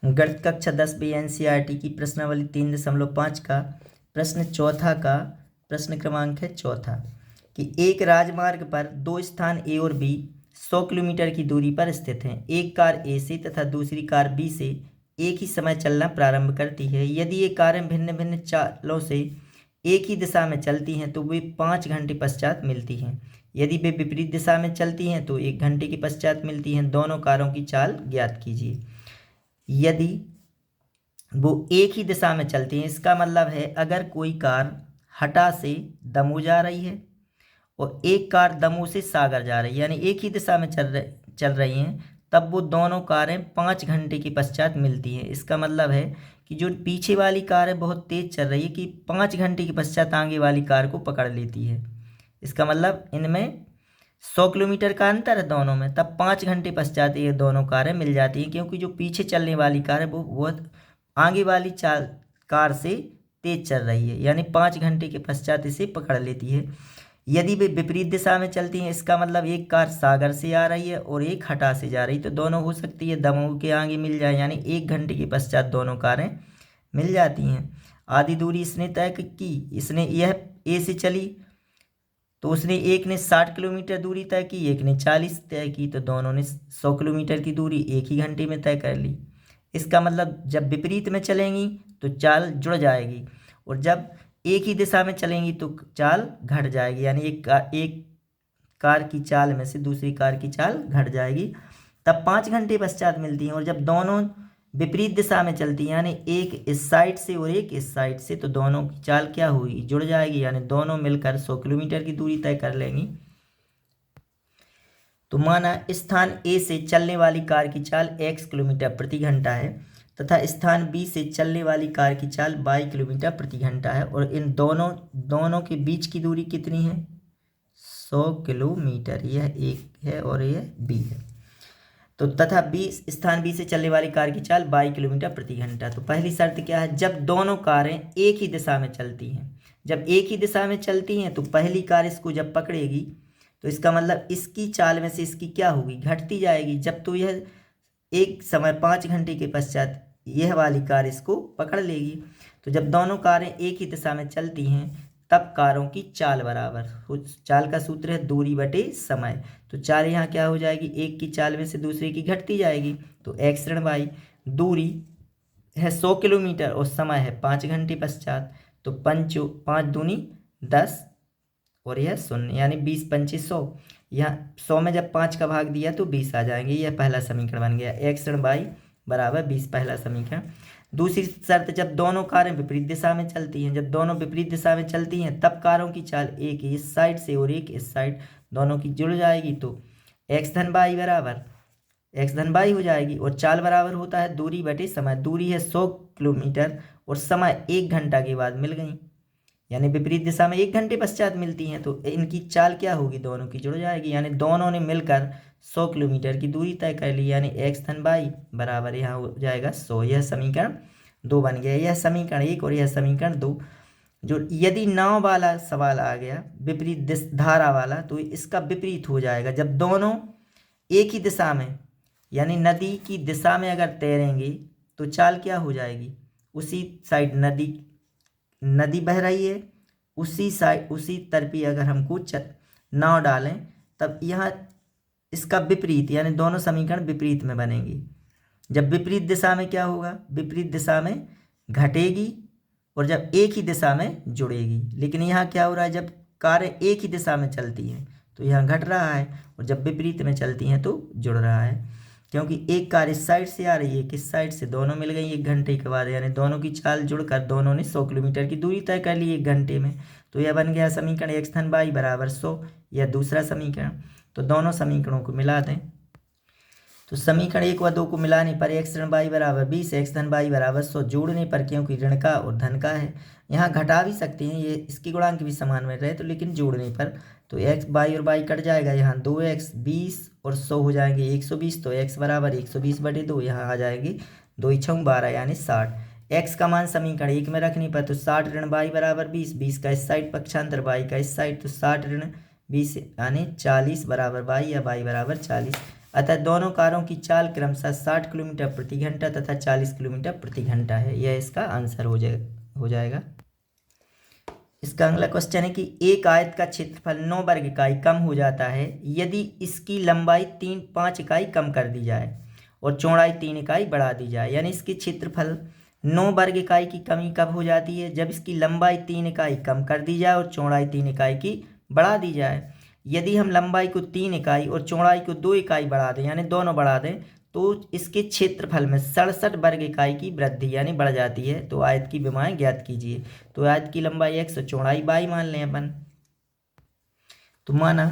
गणित कक्षा 10 B NCERT की प्रश्नावली 3.5 का प्रश्न चौथा का प्रश्न क्रमांक है चौथा कि एक राजमार्ग पर दो स्थान ए और बी 100 किलोमीटर की दूरी पर स्थित हैं। एक कार ए से तथा दूसरी कार बी से एक ही समय चलना प्रारंभ करती है। यदि ये कारें भिन्न भिन्न चालों से एक ही दिशा में चलती हैं तो वे 5 घंटे पश्चात मिलती हैं। यदि वे विपरीत दिशा में चलती हैं तो 1 घंटे के पश्चात मिलती हैं। दोनों कारों की चाल ज्ञात कीजिए। यदि वो एक ही दिशा में चलती हैं, इसका मतलब है अगर कोई कार हटा से दमोह जा रही है और एक कार दमोह से सागर जा रही है, यानी एक ही दिशा में चल रही हैं, तब वो दोनों कारें 5 घंटे के पश्चात मिलती हैं। इसका मतलब है कि जो पीछे वाली कार है बहुत तेज चल रही है कि 5 घंटे के पश्चात आगे वाली कार को पकड़ लेती है। इसका मतलब इनमें 100 किलोमीटर का अंतर है दोनों में, तब 5 घंटे पश्चात ये दोनों कारें मिल जाती हैं, क्योंकि जो पीछे चलने वाली कार है वो बहुत आगे वाली कार से तेज चल रही है, यानी 5 घंटे के पश्चात इसे पकड़ लेती है। यदि वे विपरीत दिशा में चलती हैं, इसका मतलब एक कार सागर से आ रही है और एक हटा से जा रही है, तो दोनों हो सकती है दमोह के आगे मिल जाए, यानी 1 घंटे के पश्चात दोनों कारें मिल जाती हैं। आधी दूरी इसने तय की, इसने यह ए से चली तो उसने एक ने 60 किलोमीटर दूरी तय की, एक ने 40 तय की, तो दोनों ने 100 किलोमीटर की दूरी एक ही घंटे में तय कर ली। इसका मतलब जब विपरीत में चलेंगी तो चाल जुड़ जाएगी और जब एक ही दिशा में चलेंगी तो चाल घट जाएगी, यानी एक कार की चाल में से दूसरी कार की चाल घट जाएगी। तब 5 घंटे पश्चात मिलती हैं। और जब दोनों विपरीत दिशा में चलती है, यानी एक इस साइड से और एक इस साइड से, तो दोनों की चाल क्या होगी, जुड़ जाएगी, यानी दोनों मिलकर 100 किलोमीटर की दूरी तय कर लेंगी। तो माना स्थान ए से चलने वाली कार की चाल x किलोमीटर प्रति घंटा है तथा स्थान बी से चलने वाली कार की चाल y किलोमीटर प्रति घंटा है, और इन दोनों के बीच की दूरी कितनी है, 100 किलोमीटर। यह एक है और यह बी है। तो तथा स्थान बी से चलने वाली कार की चाल 22 किलोमीटर प्रति घंटा। तो पहली शर्त क्या है, जब दोनों कारें एक ही दिशा में चलती हैं। जब एक ही दिशा में चलती हैं तो पहली कार इसको जब पकड़ेगी तो इसका मतलब इसकी चाल में से इसकी क्या होगी, घटती जाएगी। जब तो यह एक समय 5 घंटे के पश्चात यह वाली कार इसको पकड़ लेगी। तो जब दोनों कारें एक ही दिशा में चलती हैं तब कारों की चाल बराबर, चाल का सूत्र है दूरी बटे समय। तो चाल यहाँ क्या हो जाएगी, एक की चाल में से दूसरे की घटती जाएगी, तो x ऋण y। दूरी है 100 किलोमीटर और समय है 5 घंटे पश्चात, तो 5 दूनी 10 और यह 0, यानी 20 पंचे 100। यहाँ 100 में जब 5 का भाग दिया तो 20 आ जाएंगे। यह पहला समीकरण बन गया, x ऋण y बराबर 20, पहला समीकरण। दूसरी शर्त, जब दोनों कारें विपरीत दिशा में चलती हैं। जब दोनों विपरीत दिशा में चलती हैं तब कारों की चाल एक इस साइड से और एक इस साइड, दोनों की जुड़ जाएगी, तो x धन y बराबर x धन y हो जाएगी। और चाल बराबर होता है दूरी बटे समय। दूरी है 100 किलोमीटर और समय 1 घंटा के बाद मिल गई, यानी विपरीत दिशा में 1 घंटे पश्चात मिलती हैं, तो इनकी चाल क्या होगी, दोनों की जुड़ जाएगी, यानी दोनों ने मिलकर 100 किलोमीटर की दूरी तय कर ली, यानी x धन y बराबर यहाँ हो जाएगा 100। यह समीकरण 2 बन गया। यह समीकरण 1 और यह समीकरण 2। जो यदि नाव वाला सवाल आ गया विपरीत धारा वाला, तो इसका विपरीत हो जाएगा। जब दोनों एक ही दिशा में, यानी नदी की दिशा में अगर तैरेंगे तो चाल क्या हो जाएगी, उसी साइड नदी बह रही है, उसी साइड उसी तरफ अगर हमको नाव डालें तब यहाँ इसका विपरीत, यानी दोनों समीकरण विपरीत में बनेंगे। जब विपरीत दिशा में क्या होगा, विपरीत दिशा में घटेगी और जब एक ही दिशा में जुड़ेगी। लेकिन यहाँ क्या हो रहा है, जब कारें एक ही दिशा में चलती हैं तो यहाँ घट रहा है, और जब विपरीत में चलती हैं तो जुड़ रहा है, क्योंकि एक कार इस साइड से आ रही है, किस साइड से, दोनों मिल गई 1 घंटे के बाद, यानी दोनों की चाल जुड़कर दोनों ने 100 किलोमीटर की दूरी तय कर ली 1 घंटे में। तो यह बन गया समीकरण x धन y बराबर 100, यह दूसरा समीकरण। तो दोनों समीकरणों को मिला दें, तो समीकरण 1 व 2 को मिलाने पर x ऋण y बराबर 20, x धन y बराबर 100। जोड़ने पर, क्योंकि ऋण का और धन का है, यहाँ घटा भी सकते हैं, ये इसकी गुणांक भी समान में रहे, तो लेकिन जोड़ने पर तो x y और y कट जाएगा, यहाँ 2x 20 और 100 हो जाएंगे 120, तो x बराबर 120 बटे 2, यहाँ आ जाएगी 2 6 12 यानी 60। x का मान समीकरण 1 में रखने पर तो 60 ऋण y बराबर 20, 20 का इस साइड पक्षांतर y का इस साइड, तो 60 ऋण 20 यानी 40 बराबर y, या y बराबर 40। अतः दोनों कारों की चाल क्रमशः 60 किलोमीटर प्रति घंटा तथा 40 किलोमीटर प्रति घंटा है। यह इसका आंसर हो जाएगा। इसका अगला क्वेश्चन है कि एक आयत का क्षेत्रफल 9 वर्ग इकाई कम हो जाता है यदि इसकी लंबाई 5 इकाई कम कर दी जाए और चौड़ाई 3 इकाई बढ़ा दी जाए। यानी इसकी क्षेत्रफल 9 वर्ग इकाई की कमी कब हो जाती है? जब इसकी लंबाई 3 इकाई कम कर दी जाए और चौड़ाई 3 इकाई की बढ़ा दी जाए। यदि हम लंबाई को 3 इकाई और चौड़ाई को 2 इकाई बढ़ा दें, यानी दोनों बढ़ा दें, तो इसके क्षेत्रफल में 67 वर्ग इकाई की वृद्धि यानी बढ़ जाती है। तो आयत की विमाएं ज्ञात कीजिए। तो आयत की लंबाई x और चौड़ाई y मान लें अपन। तो माना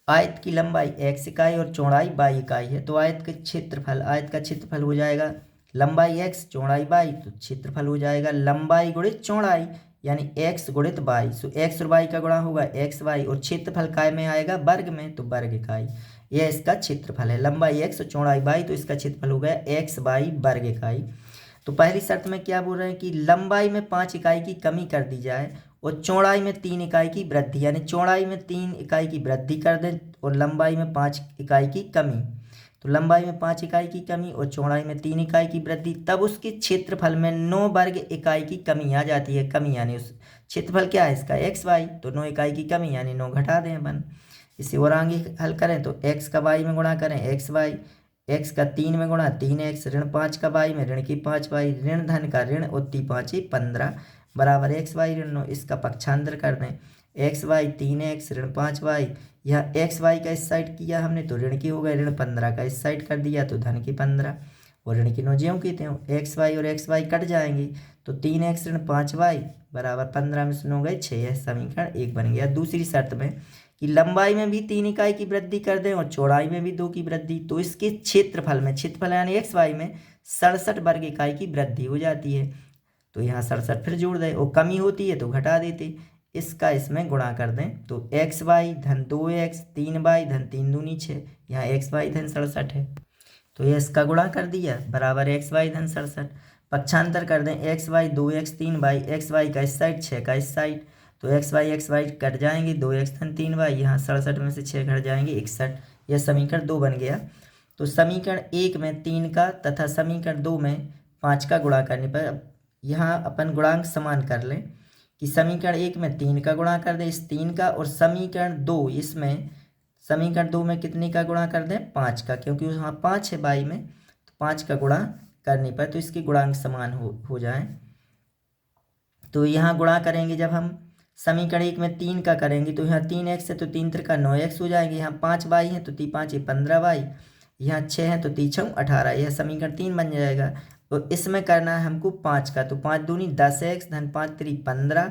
आयत की लंबाई x इकाई और चौड़ाई y इकाई है। तो आयत का क्षेत्रफल हो जाएगा लंबाई x चौड़ाई y। तो क्षेत्रफल हो जाएगा लंबाई गुणित चौड़ाई यानी x गुणित y। सो x और y का गुणा होगा x y और क्षेत्रफल काय में आएगा? वर्ग में। तो वर्ग इकाई यह इसका क्षेत्रफल है। लंबाई x और चौड़ाई y, तो इसका क्षेत्रफल हो गया x बाई वर्ग इकाई। तो पहली शर्त में क्या बोल रहे हैं कि लंबाई में 5 इकाई की कमी कर दी जाए और चौड़ाई में 3 इकाई की वृद्धि, यानी चौड़ाई में 3 इकाई की वृद्धि कर दें और लंबाई में 5 इकाई की कमी। तो लंबाई में 5 इकाई की कमी और चौड़ाई में 3 इकाई की वृद्धि, तब उसके क्षेत्रफल में 9 वर्ग इकाई की कमी आ जाती है। कमी यानी उस क्षेत्रफल क्या है इसका? x y। तो 9 इकाई की कमी यानी 9 घटा दें अपन। इसे और आगे हल करें तो x का y में गुणा करें x y, x का 3 में गुणा 3x, ऋण 5 का y में ऋण की 5y, ऋण धन का ऋण और 5 15 बराबर x y ऋण 9। इसका पक्षांतर कर दें x y 3x ऋण 5y। यह x y का इस साइड किया हमने तो ऋण की हो गए, ऋण 15 का इस साइड कर दिया तो धन की 15 और ऋण की 9 ज्यों की त्यों। x y और x y कट जाएंगे तो 3x ऋण 5y बराबर 15 में से 9 गए 6। यह समीकरण 1 बन गया। दूसरी शर्त में कि लंबाई में भी 3 इकाई की वृद्धि कर दें और चौड़ाई में भी 2 की वृद्धि, तो इसके क्षेत्रफल यानी एक्स वाई में 67 वर्ग इकाई की वृद्धि हो जाती है। तो यहाँ 67 फिर जोड़ दें और कमी होती है तो घटा देते। इसका इसमें गुणा कर दें तो एक्स वाई धन 2x 3y धन 3 दूनी 6, यहाँ एक्स वाई धन 67 है। तो ये इसका गुणा कर दिया बराबर एक्स वाई धन 67। पक्षांतर कर दें x Y 2x 3y, x Y का इस साइड 6 का इस साइड, तो एक्स वाई कट जाएंगे 2x धन 3y, यहाँ 67 में से 6 घट जाएंगे 61। यह समीकरण 2 बन गया। तो समीकरण 1 में 3 का तथा समीकरण 2 में 5 का गुणा करने पर अब यहाँ अपन गुणांक समान कर लें कि समीकरण 1 में 3 का गुणा कर दें इस 3 का, और समीकरण 2 में कितने का गुणा कर दें? 5 का, क्योंकि वहाँ 5 है बाई में, तो 5 का गुणा करने पर तो इसके गुणांक समान हो जाए। तो यहाँ गुणा करेंगे जब हम समीकरण 1 में 3 का करेंगे तो यहाँ 3x है तो 3 त्रिका 9x हो जाएंगे, यहाँ 5y है तो 3 5 15y, यहाँ 6 है तो 3 6 18, यह समीकरण 3 बन जाएगा। तो इसमें करना है हमको 5 का, तो 5 दूनी 10x धन 5 3 15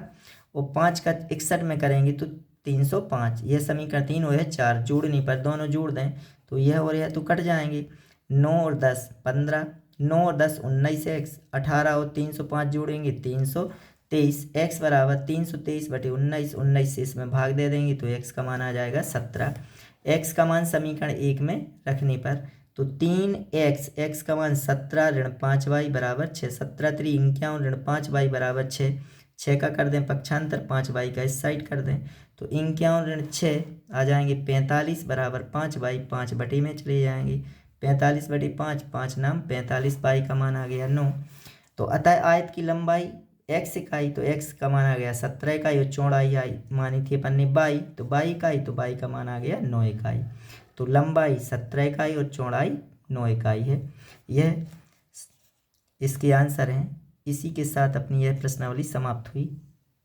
और 5 का 61 में करेंगे तो 305। यह समीकरण 3 और यह 4 जोड़ने पर दोनों जोड़ दें तो यह और यह तो कट जाएंगे। 9 और 10 15, 9 और 10 19x, 18 और 305 जोड़ेंगे 323, x बराबर 323 बटे 19, 19 से इसमें भाग दे देंगे तो x का मान आ जाएगा 17। x का मान समीकरण 1 में रखने पर तो 3x, x का मान 17 ऋण 5y बराबर 6, 17 3 51 ऋण 5y बराबर 6, 6 का कर दें पक्षांतर 5y का इस साइड कर दें तो 51 ऋण 6 आ जाएंगे 45 बराबर 5y, 5 बटे में चले जाएंगे 45 बटे 5, 5 नाम 45, y का मान आ गया 9। तो अतः आयत की लंबाई x इकाई तो x का मान आ गया 17 इकाई और चौड़ाई आई मानी थी अपन ने y, तो y इकाई तो y का मान आ गया 9 इकाई। तो लंबाई 17 इकाई और चौड़ाई 9 इकाई है। यह इसके आंसर हैं। इसी के साथ अपनी यह प्रश्नावली समाप्त हुई।